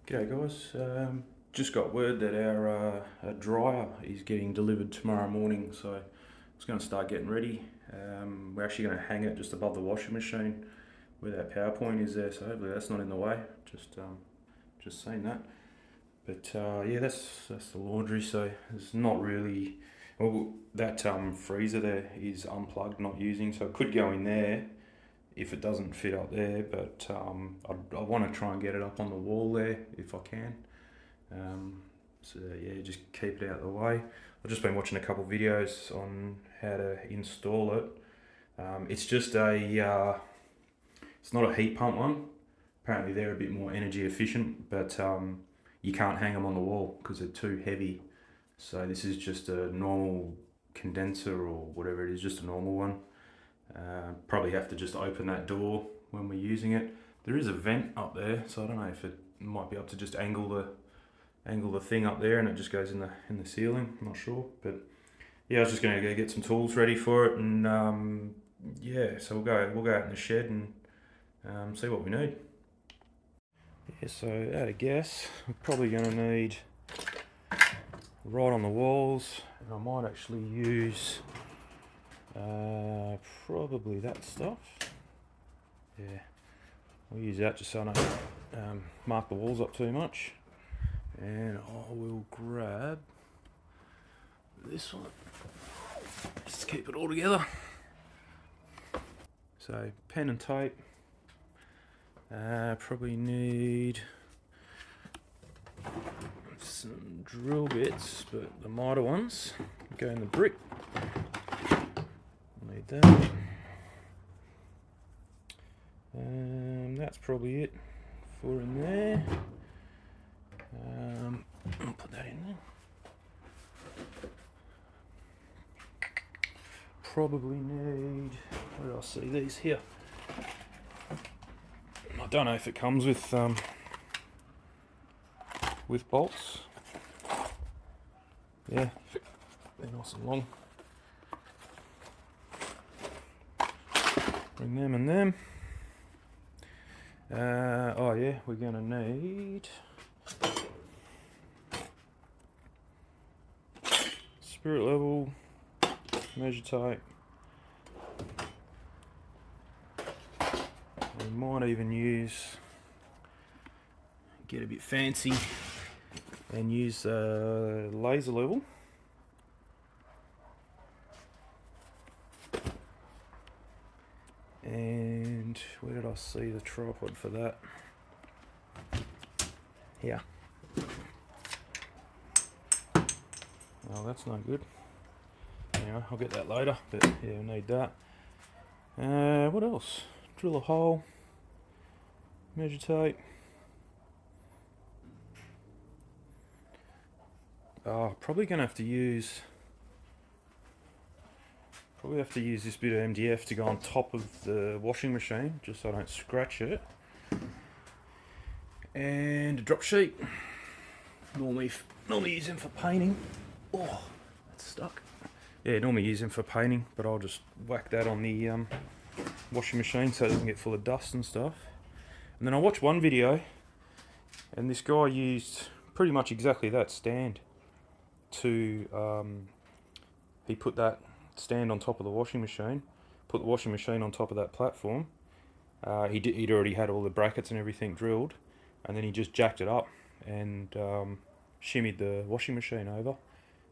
G'day guys, just got word that our dryer is getting delivered tomorrow morning, so it's going to start getting ready. We're actually going to hang it just above the washing machine where that power point is there, so hopefully that's not in the way. Just saying that. But yeah, that's the laundry. So there's not really. Well, that freezer there is unplugged, not using, so it could go in there if it doesn't fit up there. But I want to try and get it up on the wall there if I can. So yeah, just keep it out of the way. I've just been watching a couple of videos on how to install it. It's just it's not a heat pump one. Apparently they're a bit more energy efficient, but you can't hang them on the wall because they're too heavy. So this is just a normal condenser or whatever it is, just a normal one. Probably have to just open that door when we're using it. There is a vent up there, so I don't know if it might be able to just angle the thing up there and it just goes in the ceiling. I'm not sure, but yeah, I was just gonna go get some tools ready for it, and yeah, so we'll go out in the shed and see what we need. Yeah, so at a guess, we're probably gonna need right on the walls, and I might actually use probably that stuff. Yeah, I'll use that just so I don't mark the walls up too much. And I will grab this one just to keep it all together. So pen and tape. Probably need some drill bits, but the miter ones go in the brick. Need that. That's probably it for in there. I'll put that in there. Probably need, where do I see these here? I don't know if it comes with bolts. Yeah, they're nice and long. Bring them and them. Oh yeah, we're gonna need spirit level, measure tape. We might even get a bit fancy and use laser level. And where did I see the tripod for that? Here. Oh, that's no good. Anyway, I'll get that later, but yeah, we need that. What else? Drill a hole, measure tape. Probably gonna have to use this bit of MDF to go on top of the washing machine, just so I don't scratch it. And a drop sheet. Normally use them for painting. Oh, that's stuck. Yeah, normally use them for painting, but I'll just whack that on the washing machine so it doesn't get full of dust and stuff. And then I watched one video, and this guy used pretty much exactly that stand to he put that stand on top of the washing machine, put the washing machine on top of that platform. He'd already had all the brackets and everything drilled, and then he just jacked it up and shimmied the washing machine over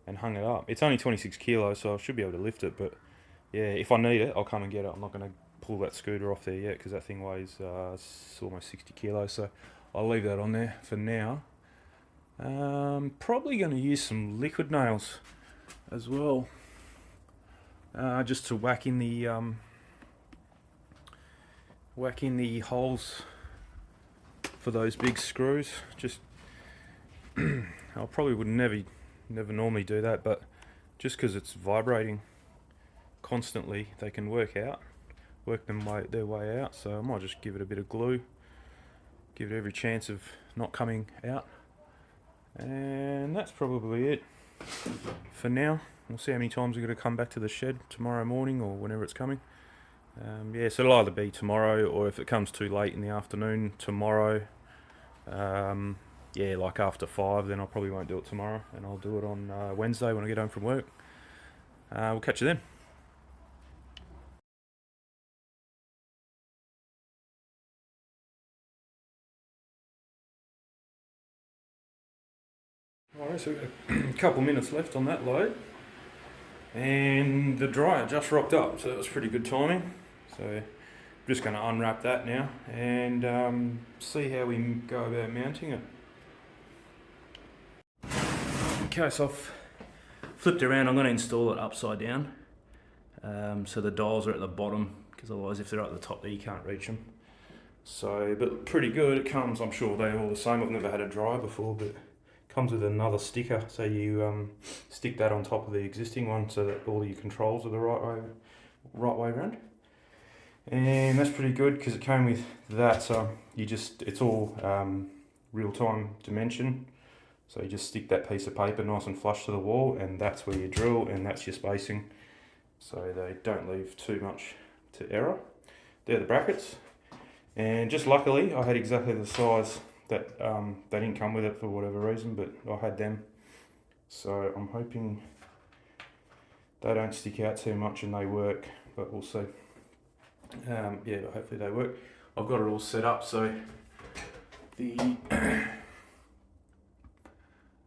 and hung it up. It's only 26 kilos, so I should be able to lift it, but yeah, if I need it, I'll come and get it. I'm not going to pull that scooter off there yet because that thing weighs almost 60 kilos, so I'll leave that on there for now. Probably going to use some liquid nails as well, just to whack in the holes for those big screws. Just I probably would never normally do that, but just because it's vibrating constantly, they can work their way out. So I might just give it a bit of glue, give it every chance of not coming out. And that's probably it for now. We'll see how many times we're going to come back to the shed tomorrow morning or whenever it's coming. Yeah, so it'll either be tomorrow, or if it comes too late in the afternoon, tomorrow. yeah, like after 5, then I probably won't do it tomorrow, and I'll do it on Wednesday when I get home from work. We'll catch you then. Alright, so we've got a couple minutes left on that load, and the dryer just rocked up, so that was pretty good timing. So I'm just going to unwrap that now and see how we go about mounting it. Okay, so I've flipped around. I'm going to install it upside down, so the dials are at the bottom, because otherwise if they're at the top there you can't reach them. So, but pretty good. It comes, I'm sure they're all the same. I've never had a dryer before, but comes with another sticker, so you stick that on top of the existing one so that all your controls are the right way around. And that's pretty good because it came with that, so it's all real-time dimension, so you just stick that piece of paper nice and flush to the wall, and that's where you drill, and that's your spacing, so they don't leave too much to error. They're the brackets, and just luckily I had exactly the size that they didn't come with it for whatever reason, but I had them, so I'm hoping they don't stick out too much and they work, but we'll see. Yeah, hopefully they work. I've got it all set up, so the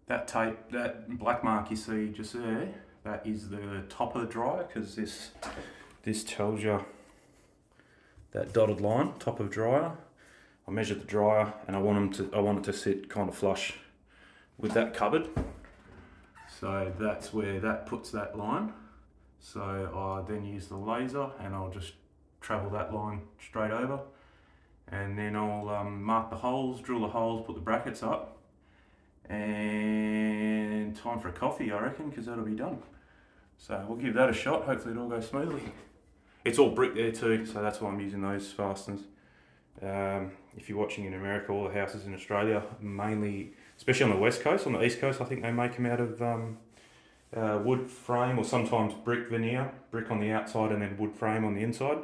that tape, that black mark you see just there, that is the top of the dryer, because this tells you that dotted line, top of dryer. I measured the dryer, and I want it to sit kind of flush with that cupboard. So that's where that puts that line. So I then use the laser, and I'll just travel that line straight over, and then I'll mark the holes, drill the holes, put the brackets up, and time for a coffee, I reckon, because that'll be done. So we'll give that a shot. Hopefully it all goes smoothly. It's all brick there too, so that's why I'm using those fasteners. If you're watching in America, all the houses in Australia, mainly, especially on the west coast, on the east coast, I think they make them out of wood frame, or sometimes brick veneer, brick on the outside and then wood frame on the inside.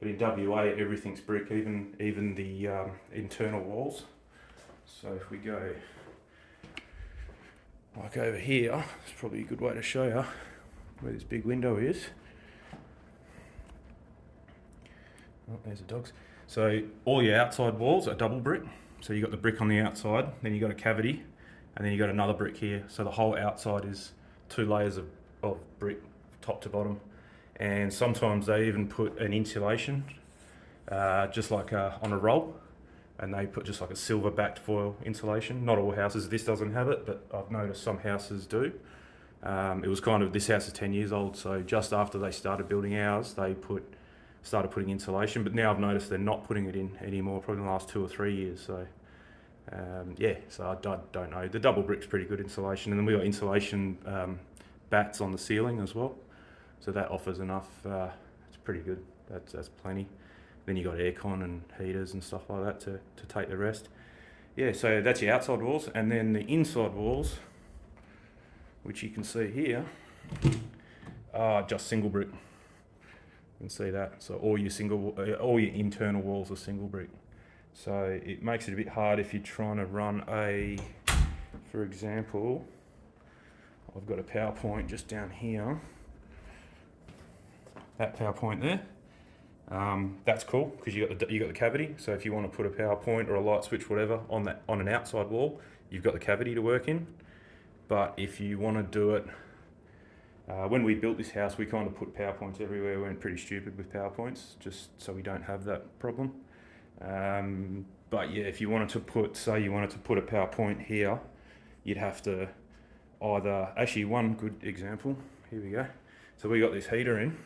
But in WA, everything's brick, even the internal walls. So if we go like over here, it's probably a good way to show you where this big window is. Oh, there's the dogs. So all your outside walls are double brick. So you got the brick on the outside, then you got a cavity, and then you got another brick here. So the whole outside is 2 layers of brick, top to bottom. And sometimes they even put an insulation, just like on a roll, and they put just like a silver backed foil insulation. Not all houses, this doesn't have it, but I've noticed some houses do. It was kind of, this house is 10 years old, so just after they started building ours, they started putting insulation, but now I've noticed they're not putting it in anymore, probably in the last 2 or 3 years. So yeah, so I don't know. The double brick's pretty good insulation, and then we got insulation bats on the ceiling as well, so that offers enough. It's pretty good. That's plenty. Then you got aircon and heaters and stuff like that to take the rest. Yeah, so that's your outside walls, and then the inside walls, which you can see here, are just single brick. You can see that. So all your internal walls are single brick. So it makes it a bit hard if you're trying to run for example, I've got a PowerPoint just down here. That PowerPoint there. That's cool because you got the cavity. So if you want to put a PowerPoint or a light switch, whatever, on an outside wall, you've got the cavity to work in. But if you want to do it, when we built this house, we kind of put PowerPoints everywhere. We went pretty stupid with PowerPoints, just so we don't have that problem. But yeah, if you wanted to put a PowerPoint here, you'd have to actually, one good example, here we go. So we got this heater in.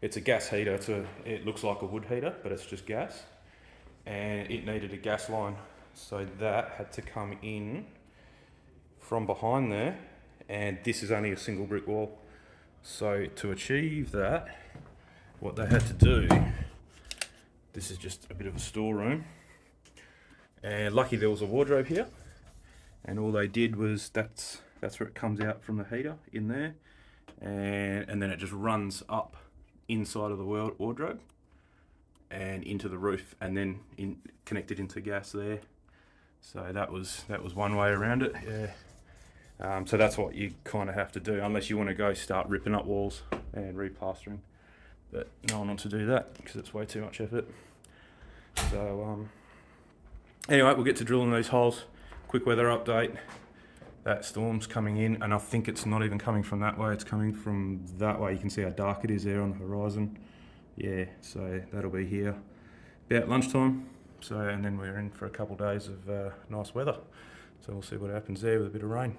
It's a gas heater. It looks like a wood heater, but it's just gas. And it needed a gas line. So that had to come in from behind there. And this is only a single brick wall. So to achieve that, what they had to do, this is just a bit of a storeroom. And lucky there was a wardrobe here. And all they did was, that's where it comes out from the heater in there. And then it just runs up inside of the wardrobe and into the roof, and then connected into gas there. So that was one way around it. Yeah. So that's what you kind of have to do, unless you want to go start ripping up walls and replastering. But no one wants to do that because it's way too much effort. So anyway, we'll get to drilling these holes. Quick weather update. That storm's coming in, and I think it's not even coming from that way, it's coming from that way. You can see how dark it is there on the horizon. Yeah, so that'll be here about lunchtime. So, and then we're in for a couple of days of nice weather. So we'll see what happens there with a bit of rain.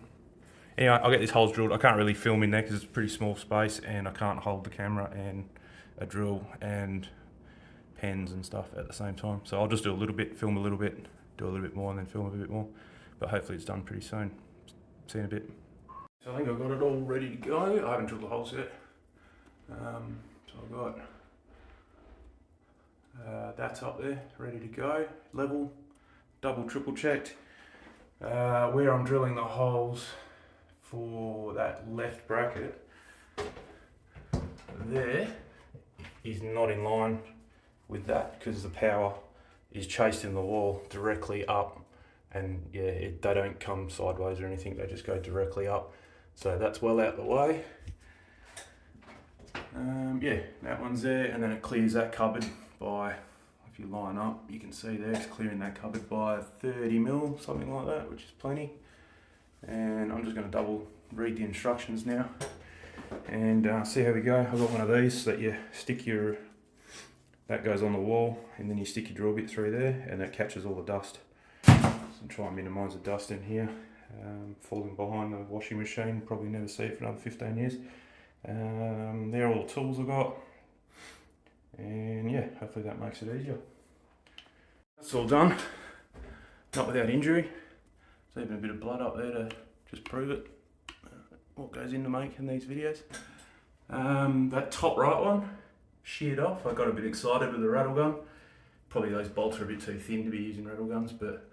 Anyway, I'll get these holes drilled. I can't really film in there because it's a pretty small space, and I can't hold the camera and a drill and pens and stuff at the same time. So I'll just do a little bit, film a little bit, do a little bit more, and then film a bit more. But hopefully it's done pretty soon. See you in a bit. So I think I've got it all ready to go. I haven't drilled the holes yet. So I've got that's up there, ready to go. Level, double, triple checked. Where I'm drilling the holes for that left bracket, there is not in line with that because the power is chasing the wall directly up. And yeah, they don't come sideways or anything, they just go directly up. So that's well out of the way. Yeah, that one's there, and then it clears that cupboard by, if you line up, you can see there, it's clearing that cupboard by 30 mil, something like that, which is plenty. And I'm just going to double read the instructions now and see how we go. I've got one of these that you stick your, that goes on the wall, and then you stick your drill bit through there, and that catches all the dust. And try and minimise the dust in here, falling behind the washing machine, probably never see it for another 15 years. They're all the tools I've got, and yeah, hopefully that makes it easier. That's all done, not without injury. There's even a bit of blood up there to just prove it, what goes into making these videos. That top right one, sheared off. I got a bit excited with the rattle gun. Probably those bolts are a bit too thin to be using rattle guns, but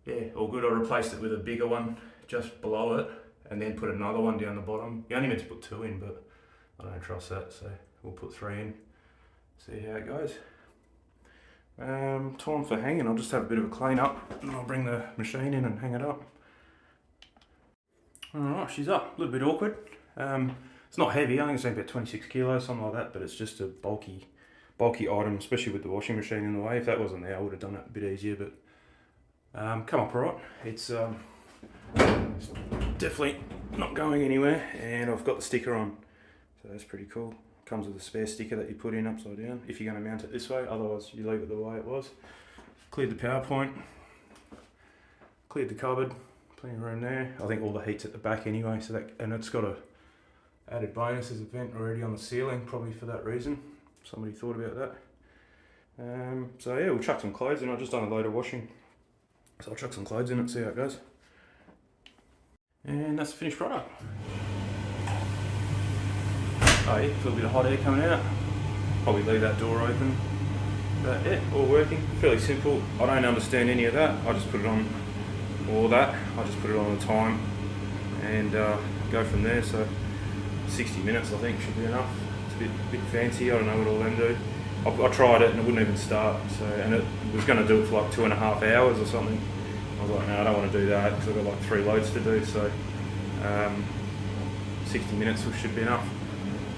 yeah, all good. I replaced it with a bigger one just below it, and then put another one down the bottom. You only meant to put 2 in, but I don't trust that, so we'll put 3 in. See how it goes. Time for hanging. I'll just have a bit of a clean up, and I'll bring the machine in and hang it up. Alright, she's up. A little bit awkward. It's not heavy. I think it's only about 26 kilos, something like that, but it's just a bulky item, especially with the washing machine in the way. If that wasn't there, I would have done it a bit easier, but come up alright. It's definitely not going anywhere, and I've got the sticker on, so that's pretty cool. Comes with a spare sticker that you put in upside down if you're going to mount it this way, otherwise you leave it the way it was. Cleared the power point, cleared the cupboard, plenty of room there. I think all the heat's at the back anyway, so that, and it's got a added bonus as a vent already on the ceiling, probably for that reason. Somebody thought about that. So yeah, we'll chuck some clothes in. I've just done a load of washing, so I'll chuck some clothes in and see how it goes. And that's the finished product. Oh yeah, feel a bit of hot air coming out. Probably leave that door open. But yeah, all working, fairly simple. I don't understand any of that. I just put it on, all that. I just put it on the time and go from there. So 60 minutes I think should be enough. It's a bit fancy, I don't know what all them do. I tried it and it wouldn't even start. So, and it was going to do it for like 2.5 hours or something. I was like, no, I don't want to do that because I've got like 3 loads to do. So 60 minutes should be enough.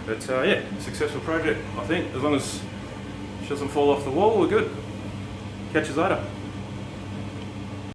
But yeah, successful project, I think. As long as she doesn't fall off the wall, we're good. Catch you later.